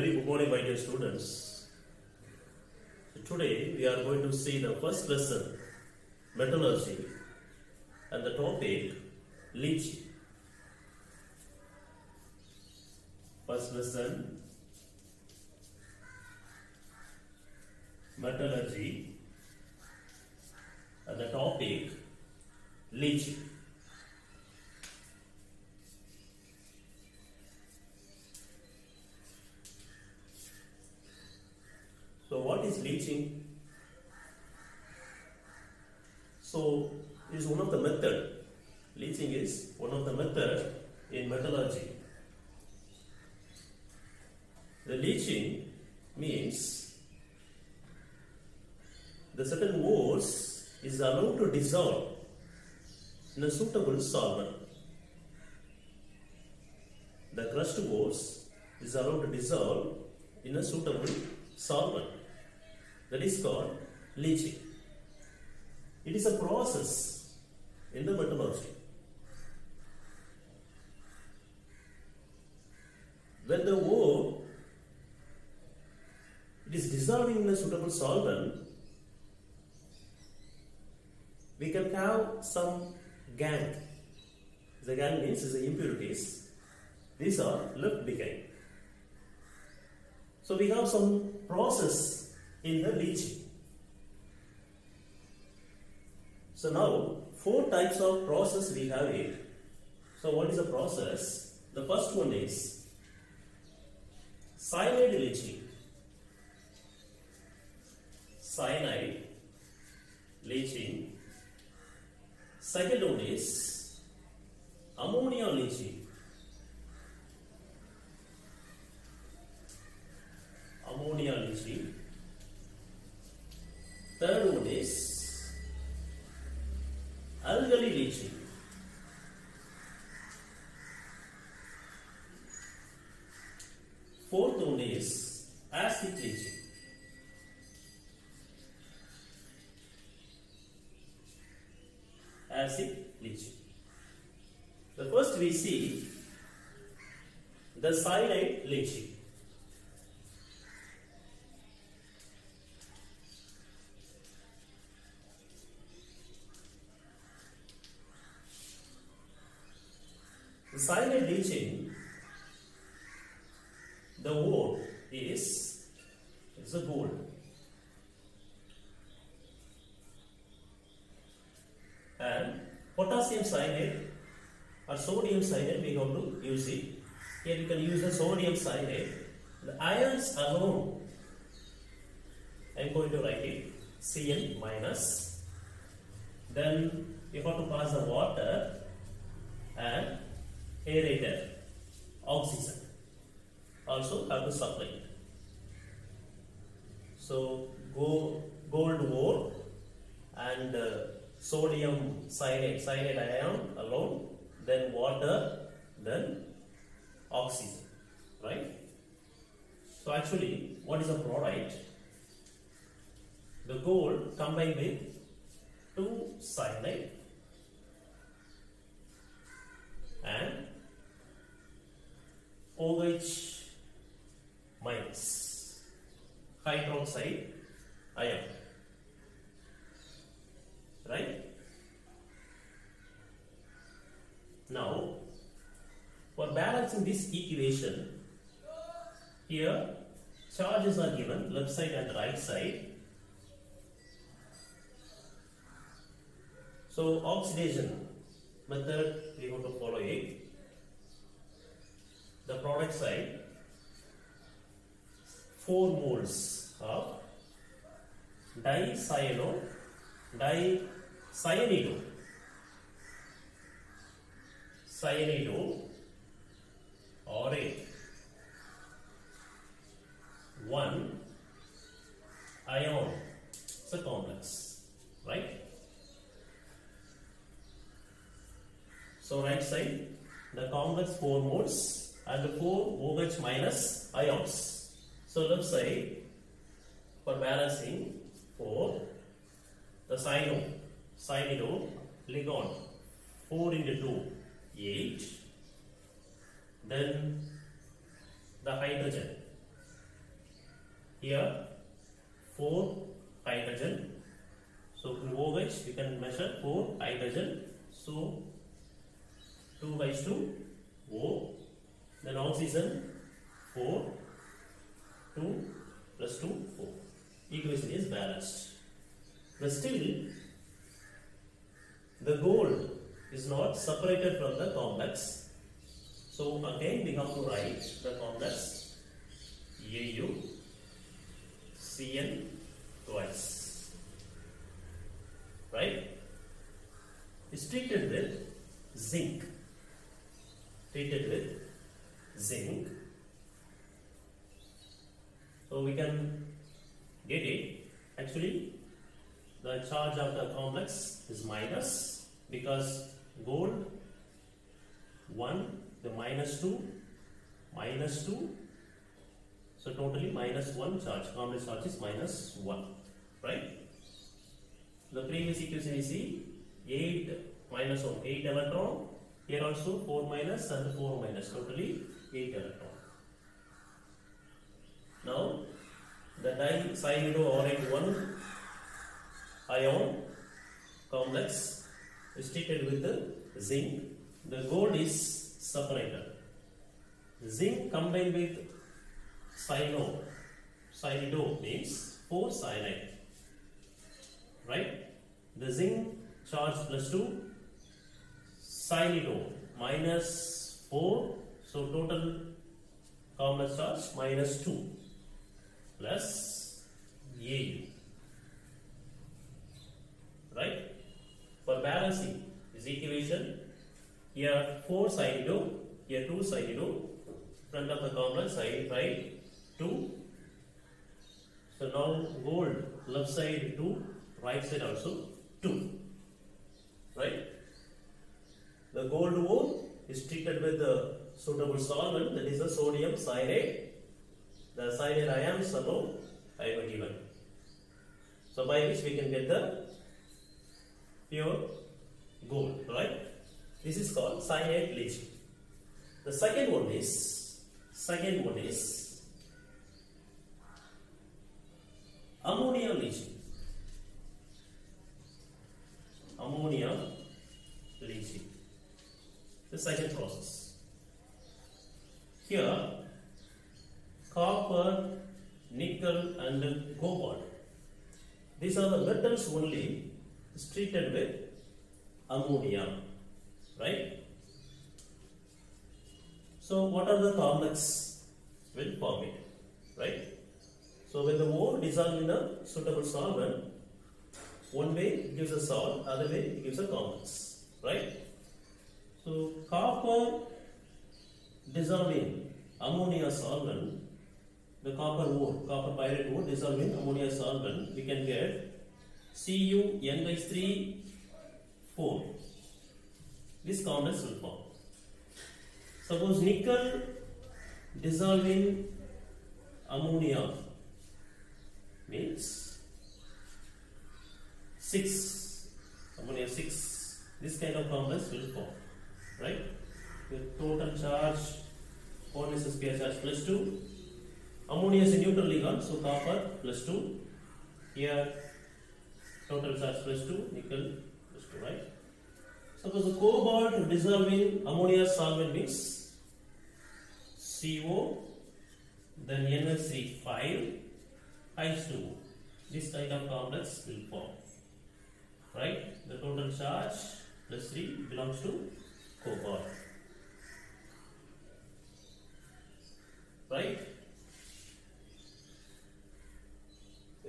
Very good morning, my dear students. So today we are going to see the first lesson, metallurgy, and the topic leaching. First lesson, metallurgy, and the topic leaching. So what is leaching? So it is one of the method. Leaching is one of the method in metallurgy. The leaching means the certain ores is allowed to dissolve in a suitable solvent. The crushed ores is allowed to dissolve in a suitable solvent. That is called leaching. It is a process in the metallurgy. When the ore it is dissolving in a suitable solvent, we can have some gangue. The gangue means the impurities. These are left behind. So we have some process in the leaching. So now 4 types of process we have it. So what is the process? The first one is cyanide leaching. Cyanide leaching. Second one is ammonia leaching. Ammonia leaching. Third one is alkali leaching. Fourth one is acid leaching. Acid leaching. The first we see the cyanide leaching. The cyanide leaching, the ore is a gold. And potassium cyanide or sodium cyanide we have to use it. Here you can use the sodium cyanide. The ions alone, I am going to write it Cn minus. Then you have to pass the water and aerator, oxygen. Also have to supply it. So gold ore and sodium cyanide ion alone, then water, then oxygen, right? So actually, what is the product? The gold combined with 2 cyanide and OH minus hydroxide ion, right? Now for balancing this equation, here charges are given left side and right side. So oxidation method we have to follow it. The product side 4 moles of dicyanide or 1 ion. It's a complex, right? So right side the complex 4 moles and 4 OH minus ions. So left side for balancing 4, the cyanide ligand 4 into 2 8, then the hydrogen here 4 hydrogen. So in OH we can measure 4 hydrogen. So 2 raised to O. Then oxygen 4, 2 plus 2, 4. Equation is balanced. But still, the gold is not separated from the complex. So again we have to write the complex AU Cn twice. Right? It's treated with zinc. Treated with zinc. So we can get it. Actually, the charge of the complex is minus because gold 1, the minus 2, so totally minus 1 charge. Complex charge is minus 1, right? The previous equation is 8 minus 1, 8 electron. Here also 4 minus and 4 minus, totally 8 electron. Now the dicyanide 1 ion complex is treated with the zinc. The gold is separated. Zinc combined with cyanido means 4 cyanide. Right? The zinc charge plus 2, cyanido minus 4, so total complex charge minus 2 plus AU. Right? For balancing this equation, here 4 cyanido, here 2 cyanido, front of the complex I write 2. So now gold left side 2, right side also 2. Right? The gold ore is treated with the suitable solvent, that is the sodium cyanide. The cyanide ions above I have given. So by which we can get the pure gold, right? This is called cyanide leaching. The second one is ammonia leaching. Ammonia leaching. The second process. Here, copper, nickel and cobalt. These are the metals only is treated with ammonia, right? So what are the complex will form it, right? So when the ore dissolved in a suitable solvent, one way it gives a salt, other way it gives a complex, right? So copper dissolved in ammonia solvent, the copper pyrite ore dissolved in ammonia solvent, we can get CuN/3 4. This complex will form. Suppose nickel dissolved in ammonia means 6, ammonia 6. This kind of complex will form, right? The total charge, 4 is square charge plus 2. Ammonia is a neutral ligand, so copper plus 2. Here total charge plus 2, nickel plus 2, right? Suppose the cobalt dissolved in ammonia solvent means CO, then NH3 5, H2. This kind of complex will form, right? The total charge plus 3 belongs to cobalt, right?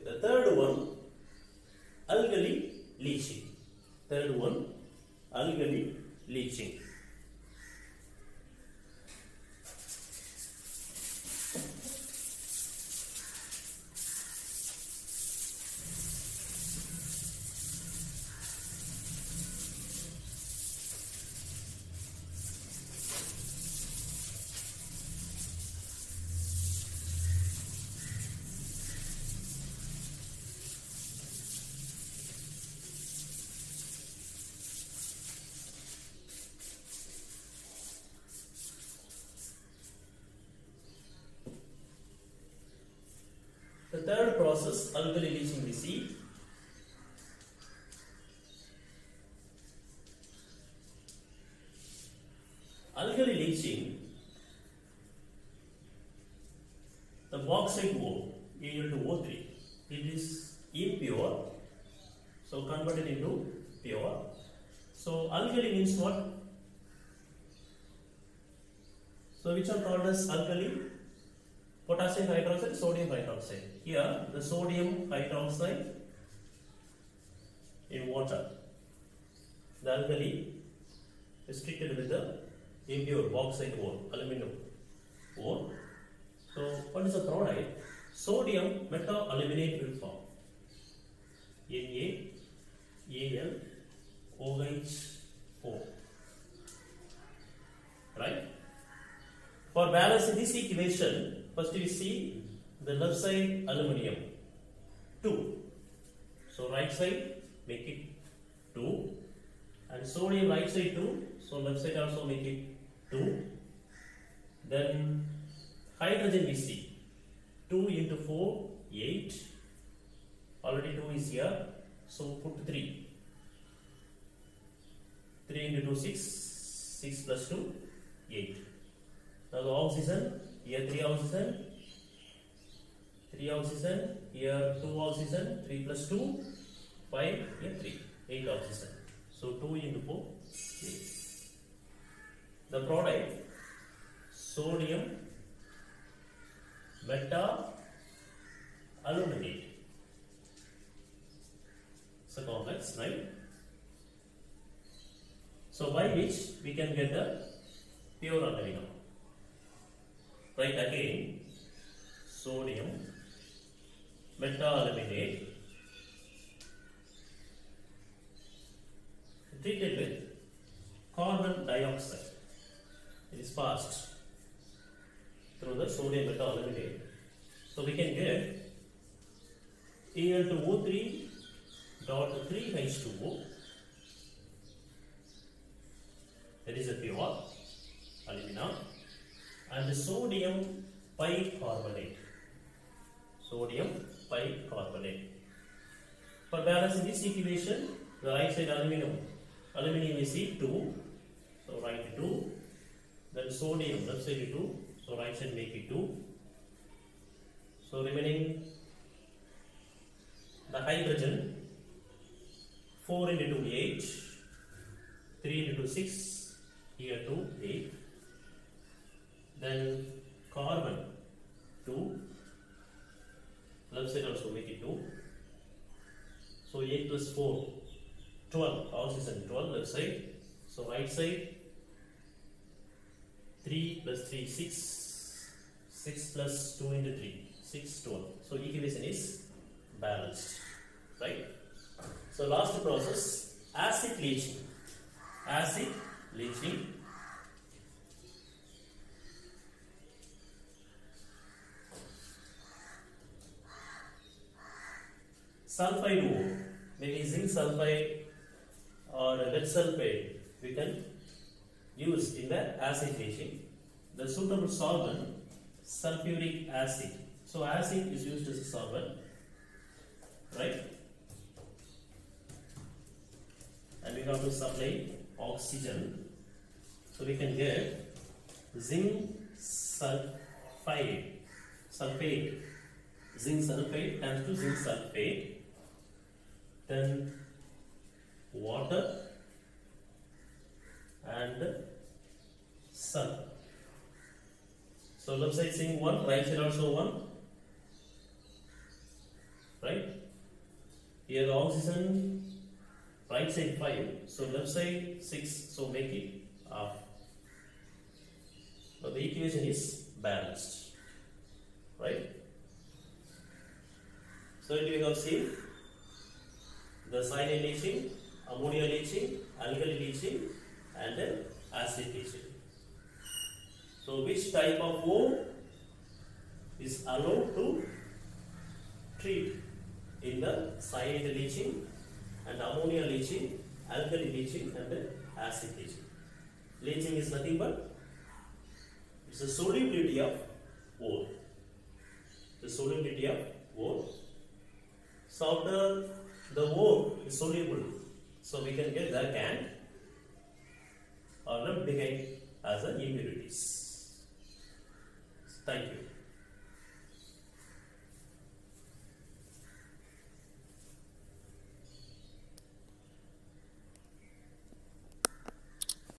The third one, alkali leaching. Third one, alkali leaching. third process, alkali leaching, we see. Alkali leaching, the bauxite ore Al2O3, it is impure, so converted into pure. So alkali means what? So which are called as alkali? Potassium hydroxide, sodium hydroxide. Here the sodium hydroxide in water. The alkali is treated with the impure bauxite ore, aluminum ore. So what is the product? Sodium metaaluminate will form. NaAlOH4. Right? For balancing this equation, first we see the left side aluminium 2. So right side make it 2, and sodium right side 2. So left side also make it 2. Then hydrogen we see 2 into 4 8. Already 2 is here, so put 3. 3 into 2 6. 6 plus 2 8. Now the oxygen, here 3 oxygen, 3 oxygen, here 2 oxygen, 3 plus 2, 5, here 3, 8 oxygen. So 2 into 4, 8. The product, sodium metaaluminate. It's a complex, right? So by which we can get the pure aluminum. Write again, sodium metaaluminate treated with carbon dioxide. It is passed through the sodium metaaluminate. So we can get Al2O3.3H2O. That is a pure alumina. And the sodium bicarbonate. Sodium bicarbonate. For balancing this equation, the right side aluminium is 2. So write 2. Then sodium left side 2. So right side make it 2. So remaining the hydrogen 4 into 2 8. 3 into 2 6. Here 2 8. Then carbon 2, left side also make it 2. So 8 plus 4, 12, oxygen 12 left side. So right side 3 plus 3, 6, 6 plus 2 into 3, 6, 12. So equation is balanced, right? So last process, acid leaching. Acid leaching. Sulfide ore, maybe zinc sulfide or lead sulfide, we can use in the acid leaching. The suitable solvent, sulfuric acid. So acid is used as a solvent, right? And we have to supply oxygen. So we can get zinc sulfide, zinc sulfide turns to zinc sulfate. Then water and sun. So left side zinc 1, right side also 1. Right? Here the oxygen, right side 5. So left side 6. So make it half. So the equation is balanced. Right? So we have seen the cyanide leaching, ammonia leaching, alkali leaching, and acid leaching. So which type of ore is allowed to treat in the cyanide leaching and ammonia leaching, alkali leaching, and acid leaching? Leaching is nothing but it's the solubility of ore. The solubility of ore. So after the ore is soluble, so we can get the can or left behind as the impurities. Thank you.